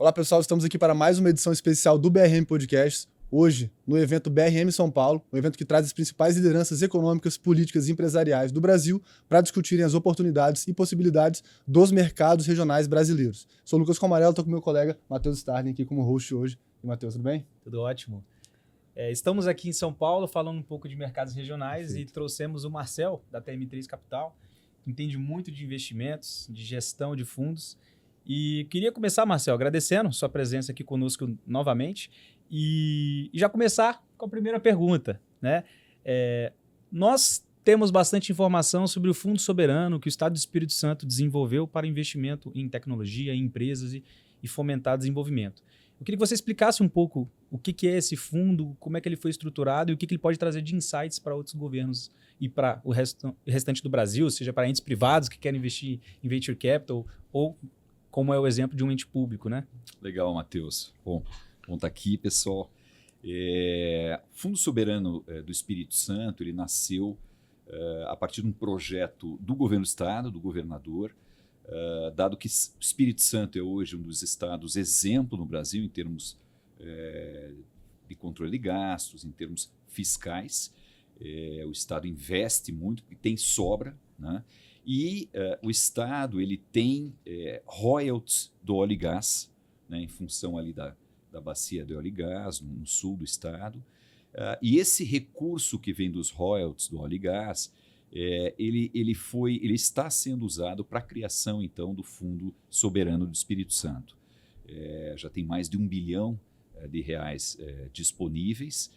Olá, pessoal. Estamos aqui para mais uma edição especial do BRM Podcast. Hoje, no evento BRM São Paulo, um evento que traz as principais lideranças econômicas, políticas e empresariais do Brasil para discutirem as oportunidades e possibilidades dos mercados regionais brasileiros. Sou Lucas Comarello, estou com meu colega Matheus Starling aqui como host hoje. E Matheus, tudo bem? Tudo ótimo. Estamos aqui em São Paulo falando um pouco de mercados regionais. Perfeito. E trouxemos o Marcel, da TM3 Capital, que entende muito de investimentos, de gestão de fundos. E queria começar, Marcel, agradecendo sua presença aqui conosco novamente e já começar com a primeira pergunta, né? Nós temos bastante informação sobre o Fundo Soberano que o Estado do Espírito Santo desenvolveu para investimento em tecnologia, em empresas e fomentar desenvolvimento. Eu queria que você explicasse um pouco o que é esse fundo, como é que ele foi estruturado e o que ele pode trazer de insights para outros governos e para o restante do Brasil, seja para entes privados que querem investir em venture capital ou como é o exemplo de um ente público, né? Legal, Matheus. Bom estar aqui, pessoal. O Fundo Soberano do Espírito Santo, ele nasceu a partir de um projeto do governo do estado, do governador, dado que o Espírito Santo é hoje um dos estados exemplo no Brasil em termos de controle de gastos, em termos fiscais. O estado investe muito, porque tem sobra, né? E o Estado ele tem royalties do óleo e gás, né, em função ali da bacia do óleo e gás, no sul do Estado. E esse recurso que vem dos royalties do óleo e gás, ele está sendo usado para a criação, então, do Fundo Soberano do Espírito Santo. Já tem mais de R$1 bilhão de reais disponíveis.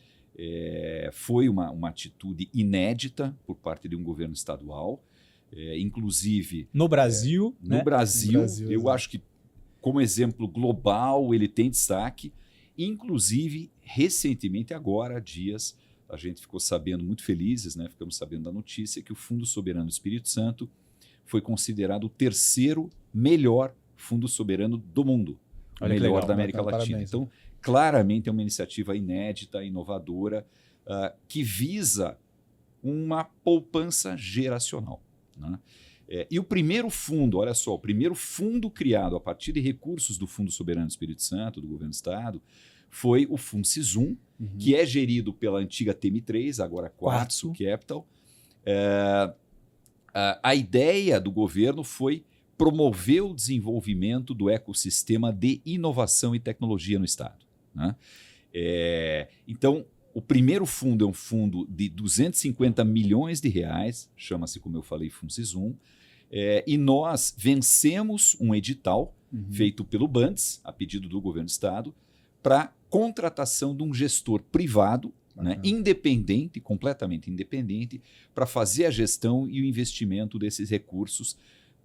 Foi uma atitude inédita por parte de um governo estadual. Inclusive no Brasil, né? No Brasil, eu exato. acho que como exemplo global ele tem destaque. Inclusive recentemente, agora há dias, a gente ficou sabendo, muito felizes, né? Ficamos sabendo da notícia que o Fundo Soberano do Espírito Santo foi considerado o terceiro melhor fundo soberano do mundo, o Olha que melhor legal, da América bacana, Latina. parabéns. Então, claramente é uma iniciativa inédita, inovadora, que visa uma poupança geracional, né? E o primeiro fundo, olha só, o primeiro fundo criado a partir de recursos do Fundo Soberano do Espírito Santo, do governo do estado, foi o FundSisum, que é gerido pela antiga TM3, agora Quartzo Capital. A ideia do governo foi promover o desenvolvimento do ecossistema de inovação e tecnologia no estado, né? Então, o primeiro fundo é um fundo de 250 milhões de reais, chama-se, como eu falei, FundSisum, e nós vencemos um edital feito pelo Bandes, a pedido do governo do estado, para contratação de um gestor privado, né, independente, completamente independente, para fazer a gestão e o investimento desses recursos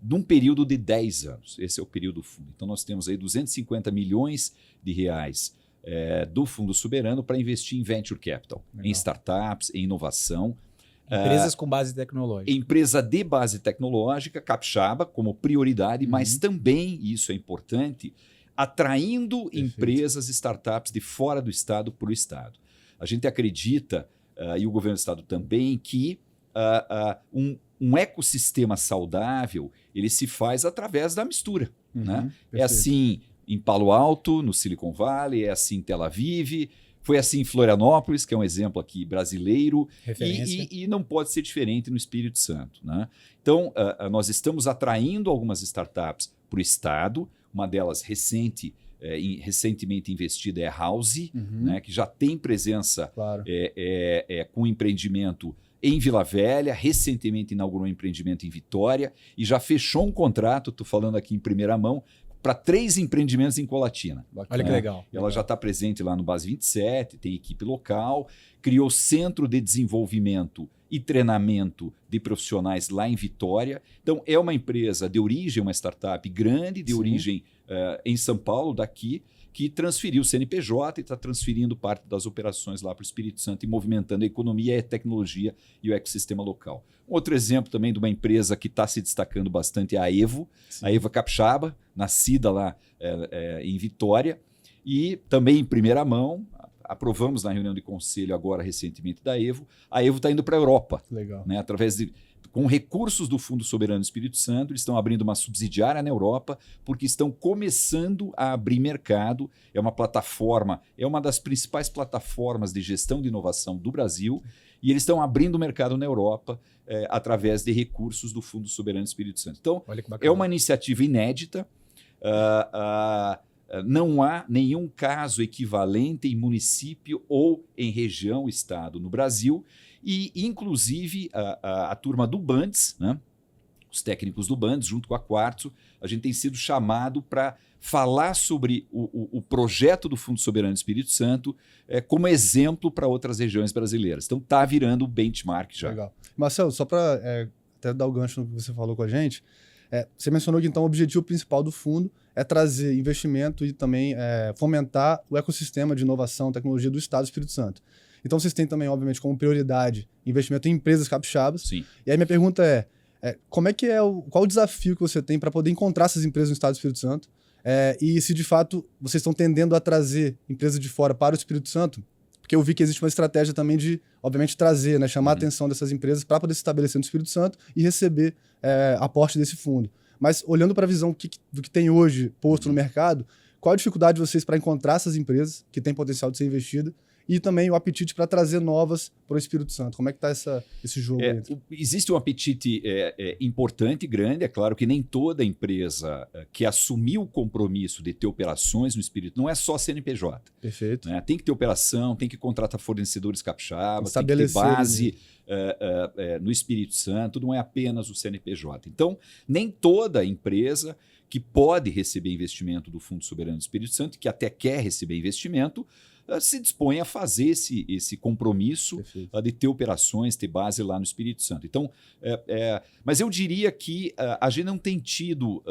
num período de 10 anos. Esse é o período do fundo. Então, nós temos aí 250 milhões de reais do Fundo Soberano para investir em venture capital, Legal. em startups, em inovação. Empresas com base tecnológica. Empresa de base tecnológica, capixaba, como prioridade, mas também, e isso é importante, atraindo empresas, startups de fora do estado para o estado. A gente acredita, e o governo do estado também, que um ecossistema saudável ele se faz através da mistura, né? É assim em Palo Alto, no Silicon Valley, é assim em Tel Aviv, foi assim em Florianópolis, que é um exemplo aqui brasileiro, Referência. e não pode ser diferente no Espírito Santo, né? Então, nós estamos atraindo algumas startups para o estado, uma delas recentemente investida é a House, né, que já tem presença Claro. com empreendimento em Vila Velha, recentemente inaugurou um empreendimento em Vitória e já fechou um contrato, estou falando aqui em primeira mão, para 3 empreendimentos em Colatina. Olha que legal. Ela já está presente lá no Base 27, tem equipe local, criou centro de desenvolvimento e treinamento de profissionais lá em Vitória. Então, é uma empresa de origem, uma startup grande, de origem em São Paulo, daqui, que transferiu o CNPJ e está transferindo parte das operações lá para o Espírito Santo e movimentando a economia, a tecnologia e o ecossistema local. Outro exemplo também de uma empresa que está se destacando bastante é a Evo, a Evo Capixaba, nascida lá em Vitória, e também em primeira mão, aprovamos na reunião de conselho agora recentemente da Evo, a Evo está indo para a Europa, Legal. né, através de com recursos do Fundo Soberano do Espírito Santo, eles estão abrindo uma subsidiária na Europa, porque estão começando a abrir mercado. É uma plataforma, é uma das principais plataformas de gestão de inovação do Brasil, e eles estão abrindo mercado na Europa através de recursos do Fundo Soberano do Espírito Santo. Então, é uma iniciativa inédita. Não há nenhum caso equivalente em município ou em região, estado no Brasil. E, inclusive, a turma do Bandes, né, os técnicos do Bandes, junto com a Quartzo, a gente tem sido chamado para falar sobre o projeto do Fundo Soberano do Espírito Santo como exemplo para outras regiões brasileiras. Então, está virando benchmark já. Legal. Marcelo, só para até dar o gancho no que você falou com a gente, você mencionou que, então, o objetivo principal do fundo é trazer investimento e também fomentar o ecossistema de inovação e tecnologia do Estado do Espírito Santo. Então, vocês têm também, obviamente, como prioridade investimento em empresas capixabas. Sim. E aí minha pergunta como é que qual o desafio que você tem para poder encontrar essas empresas no Estado do Espírito Santo? E se, de fato, vocês estão tendendo a trazer empresas de fora para o Espírito Santo? Porque eu vi que existe uma estratégia também de, obviamente, trazer, né, chamar a atenção dessas empresas para poder se estabelecer no Espírito Santo e receber aporte desse fundo. Mas, olhando para a visão do que tem hoje posto no mercado, qual a dificuldade de vocês para encontrar essas empresas que têm potencial de ser investidas e também o apetite para trazer novas para o Espírito Santo? Como é que está esse jogo aí? Existe um apetite importante e grande. É claro que nem toda empresa que assumiu o compromisso de ter operações no Espírito, não é só CNPJ. Perfeito. Né? Tem que ter operação, tem que contratar fornecedores capixabas, tem que ter base no Espírito Santo, não é apenas o CNPJ. Então, nem toda empresa que pode receber investimento do Fundo Soberano do Espírito Santo, que até quer receber investimento, se dispõe a fazer esse compromisso de ter operações, ter base lá no Espírito Santo. Então, mas eu diria que a gente não tem tido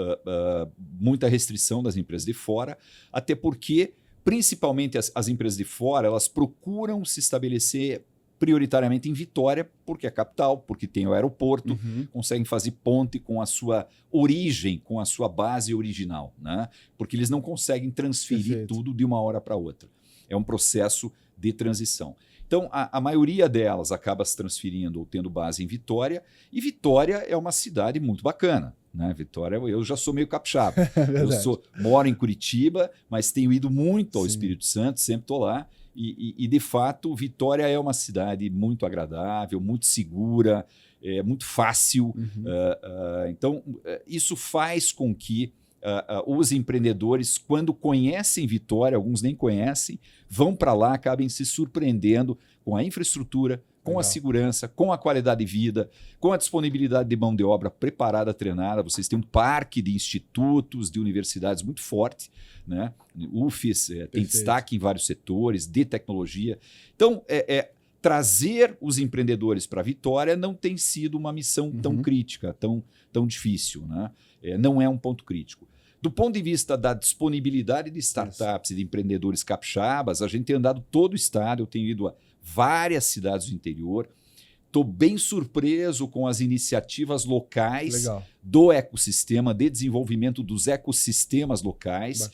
muita restrição das empresas de fora, até porque, principalmente as empresas de fora, elas procuram se estabelecer prioritariamente em Vitória, porque é capital, porque tem o aeroporto, conseguem fazer ponte com a sua origem, com a sua base original, né? Porque eles não conseguem transferir tudo de uma hora para outra. É um processo de transição. Então, a maioria delas acaba se transferindo ou tendo base em Vitória, e Vitória é uma cidade muito bacana. Né? Vitória, eu já sou meio capixaba. Moro em Curitiba, mas tenho ido muito ao Espírito Santo, sempre estou lá. E, de fato, Vitória é uma cidade muito agradável, muito segura, muito fácil. Então, isso faz com que os empreendedores, quando conhecem Vitória, alguns nem conhecem, vão para lá, acabem se surpreendendo com a infraestrutura, com a segurança, com a qualidade de vida, com a disponibilidade de mão de obra preparada, treinada. Vocês têm um parque de institutos, de universidades muito forte, né? UFES tem destaque em vários setores de tecnologia. Então, trazer os empreendedores para Vitória não tem sido uma missão tão crítica, tão difícil, né? Não é um ponto crítico. Do ponto de vista da disponibilidade de startups e de empreendedores capixabas, a gente tem andado todo o estado, eu tenho ido a várias cidades do interior. Estou bem surpreso com as iniciativas locais do ecossistema, de desenvolvimento dos ecossistemas locais.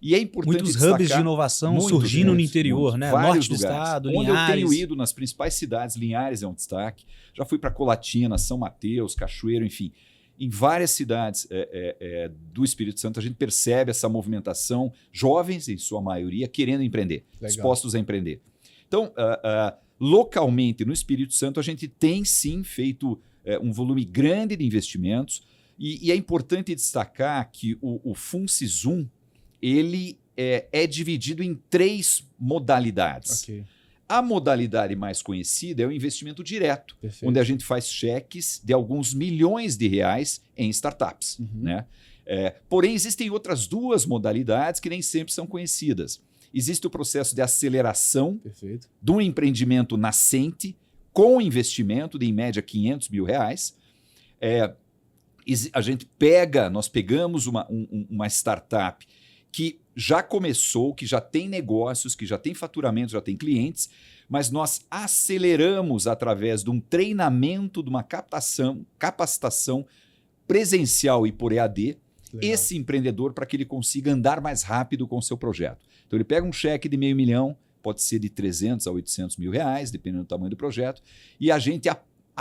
E é importante muitos hubs de inovação surgindo no interior, né? Norte do estado, Linhares. Onde eu tenho ido nas principais cidades, Linhares é um destaque. Já fui para Colatina, São Mateus, Cachoeiro, enfim. Em várias cidades do Espírito Santo, a gente percebe essa movimentação, jovens, em sua maioria, querendo empreender, dispostos a empreender. Então, localmente, no Espírito Santo, a gente tem sim feito um volume grande de investimentos, e é importante destacar que o FunSisum ele é dividido em 3 modalidades. A modalidade mais conhecida é o investimento direto, onde a gente faz cheques de alguns milhões de reais em startups. Né? Porém, existem outras 2 modalidades que nem sempre são conhecidas. Existe o processo de aceleração de um empreendimento nascente com investimento de, em média, R$500 mil. Nós pegamos uma startup que já começou, que já tem negócios, que já tem faturamento, já tem clientes, mas nós aceleramos através de um treinamento, de uma capacitação presencial e por EAD, esse empreendedor para que ele consiga andar mais rápido com o seu projeto. Então ele pega um cheque de R$500 mil, pode ser de 300 a 800 mil reais, dependendo do tamanho do projeto, e a gente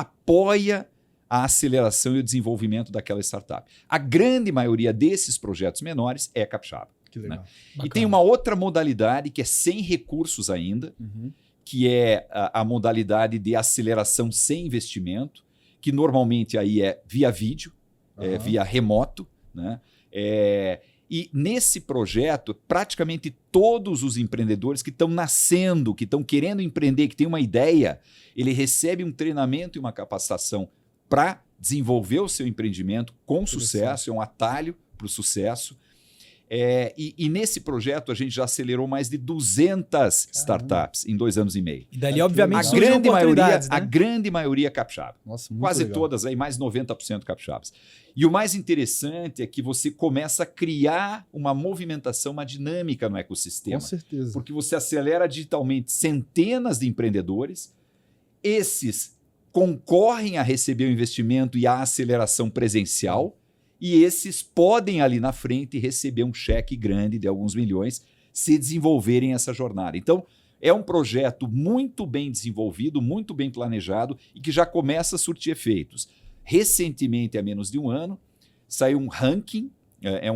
apoia a aceleração e o desenvolvimento daquela startup. A grande maioria desses projetos menores é capixaba. Que legal. E tem uma outra modalidade que é sem recursos ainda, que é a modalidade de aceleração sem investimento, que normalmente aí é via vídeo, via remoto, né? E nesse projeto, praticamente todos os empreendedores que estão nascendo, que estão querendo empreender, que têm uma ideia, ele recebe um treinamento e uma capacitação para desenvolver o seu empreendimento com sucesso, é um atalho para o sucesso. E nesse projeto a gente já acelerou mais de 200 startups em 2 anos e meio. E dali, obviamente, A surgem grande maioria, oportunidades, né? a grande maioria é capixaba. Nossa, muito Quase legal. todas, aí, mais 90% capixabas. E o mais interessante é que você começa a criar uma movimentação, uma dinâmica no ecossistema. Com certeza. Porque você acelera digitalmente centenas de empreendedores, esses concorrem a receber o investimento e a aceleração presencial, e esses podem ali na frente receber um cheque grande de alguns milhões se desenvolverem essa jornada. Então, é um projeto muito bem desenvolvido, muito bem planejado e que já começa a surtir efeitos. Recentemente, há menos de um ano, saiu um ranking.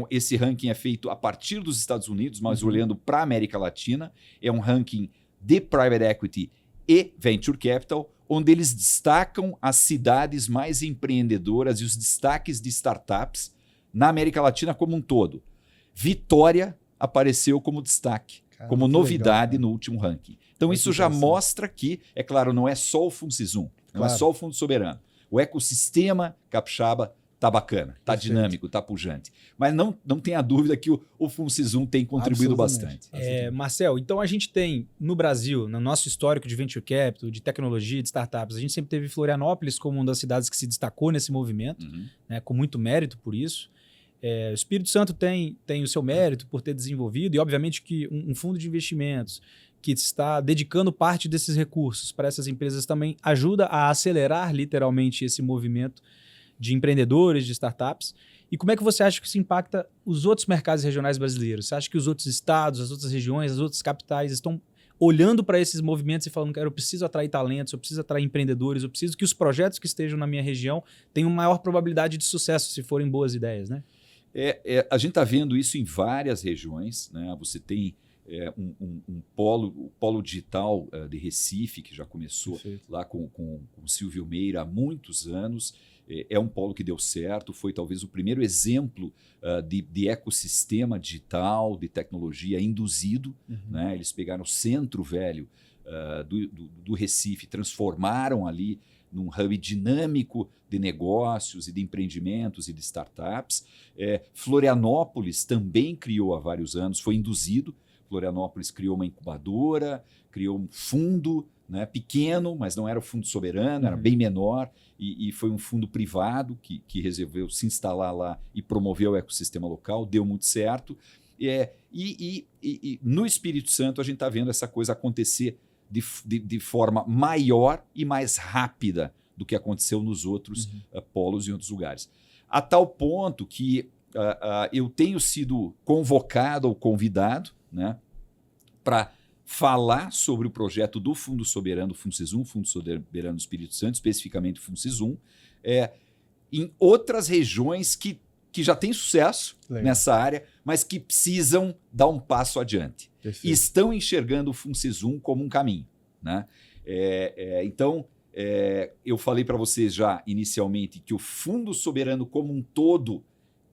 Esse ranking é feito a partir dos Estados Unidos, mas olhando para a América Latina. É um ranking de Private Equity e Venture Capital, onde eles destacam as cidades mais empreendedoras e os destaques de startups na América Latina como um todo. Vitória apareceu como destaque, como que novidade legal, no último ranking. Então Muito isso já interessante. mostra que, é claro, não é só o FundSisum, não é Claro. só o Fundo Soberano. O ecossistema capixaba está bacana, está Perfeito. dinâmico, está pujante. Mas não tenha dúvida que o FundSisum tem contribuído Absolutamente. bastante. Marcel, então a gente tem no Brasil, no nosso histórico de venture capital, de tecnologia, de startups, a gente sempre teve Florianópolis como uma das cidades que se destacou nesse movimento, né, com muito mérito por isso. O Espírito Santo tem o seu mérito por ter desenvolvido, e obviamente que um fundo de investimentos que está dedicando parte desses recursos para essas empresas também ajuda a acelerar literalmente esse movimento de empreendedores, de startups. E como é que você acha que isso impacta os outros mercados regionais brasileiros? Você acha que os outros estados, as outras regiões, as outras capitais estão olhando para esses movimentos e falando, cara, eu preciso atrair talentos, eu preciso atrair empreendedores, eu preciso que os projetos que estejam na minha região tenham maior probabilidade de sucesso se forem boas ideias, né? A gente está vendo isso em várias regiões, né? Você tem o polo digital de Recife, que já começou Perfeito. lá com o Silvio Meira há muitos anos. É um polo que deu certo, foi talvez o primeiro exemplo de ecossistema digital, de tecnologia induzido. Né? Eles pegaram o centro velho do Recife, transformaram ali num hub dinâmico de negócios e de empreendimentos e de startups. Florianópolis também criou há vários anos, foi induzido. Florianópolis criou uma incubadora, criou um fundo, né, pequeno, mas não era o fundo soberano, era bem menor, e foi um fundo privado que resolveu se instalar lá e promover o ecossistema local, deu muito certo. E no Espírito Santo a gente está vendo essa coisa acontecer de forma maior e mais rápida do que aconteceu nos outros polos em outros lugares. A tal ponto que eu tenho sido convocado ou convidado, né, para falar sobre o projeto do Fundo Soberano, FundSisum, Fundo Soberano do Espírito Santo, especificamente o FundSisum, em outras regiões que já têm sucesso nessa área, mas que precisam dar um passo adiante. Perfeito. E estão enxergando o FundSisum como um caminho. Né? Então, eu falei para vocês já inicialmente que o Fundo Soberano como um todo,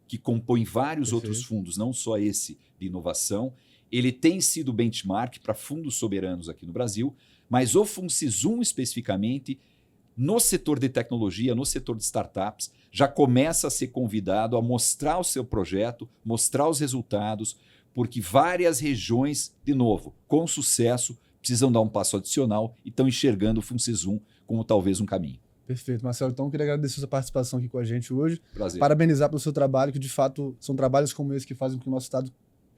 que compõe vários outros fundos, não só esse de inovação, ele tem sido benchmark para fundos soberanos aqui no Brasil, mas o FundSisum especificamente, no setor de tecnologia, no setor de startups, já começa a ser convidado a mostrar o seu projeto, mostrar os resultados, porque várias regiões, de novo, com sucesso, precisam dar um passo adicional e estão enxergando o FundSisum como talvez um caminho. Perfeito, Marcelo. Então, eu queria agradecer a sua participação aqui com a gente hoje. Prazer. Parabenizar pelo seu trabalho, que de fato são trabalhos como esse que fazem com que o nosso estado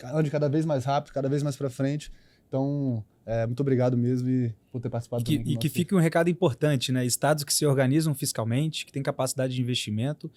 ande cada vez mais rápido, cada vez mais para frente. Então, muito obrigado mesmo por ter participado. E que fique um recado importante, né? Estados que se organizam fiscalmente, que têm capacidade de investimento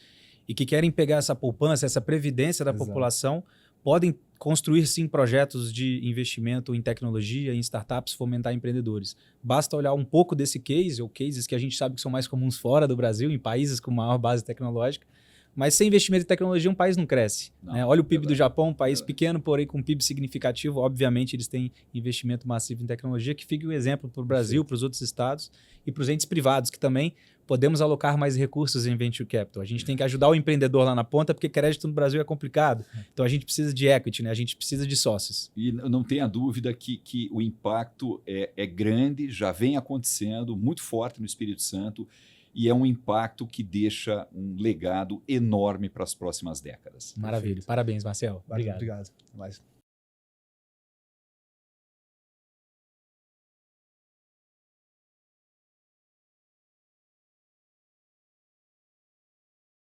e que querem pegar essa poupança, essa previdência da população podem construir, sim, projetos de investimento em tecnologia, em startups, fomentar empreendedores. Basta olhar um pouco desse case, ou cases que a gente sabe que são mais comuns fora do Brasil, em países com maior base tecnológica, mas sem investimento em tecnologia, um país não cresce. Não, né? Olha o PIB do verdade. Japão, um país pequeno, porém com PIB significativo. Obviamente, eles têm investimento massivo em tecnologia, que fica um exemplo para o Brasil, para os outros estados e para os entes privados, que também podemos alocar mais recursos em venture capital. A gente tem que ajudar o empreendedor lá na ponta, porque crédito no Brasil é complicado. Então, a gente precisa de equity, né? A gente precisa de sócios. E não tenha dúvida que o impacto é grande, já vem acontecendo, muito forte no Espírito Santo, e é um impacto que deixa um legado enorme para as próximas décadas. Maravilha. Perfeito. Parabéns, Marcel. Valeu, Obrigado. obrigado. Até mais.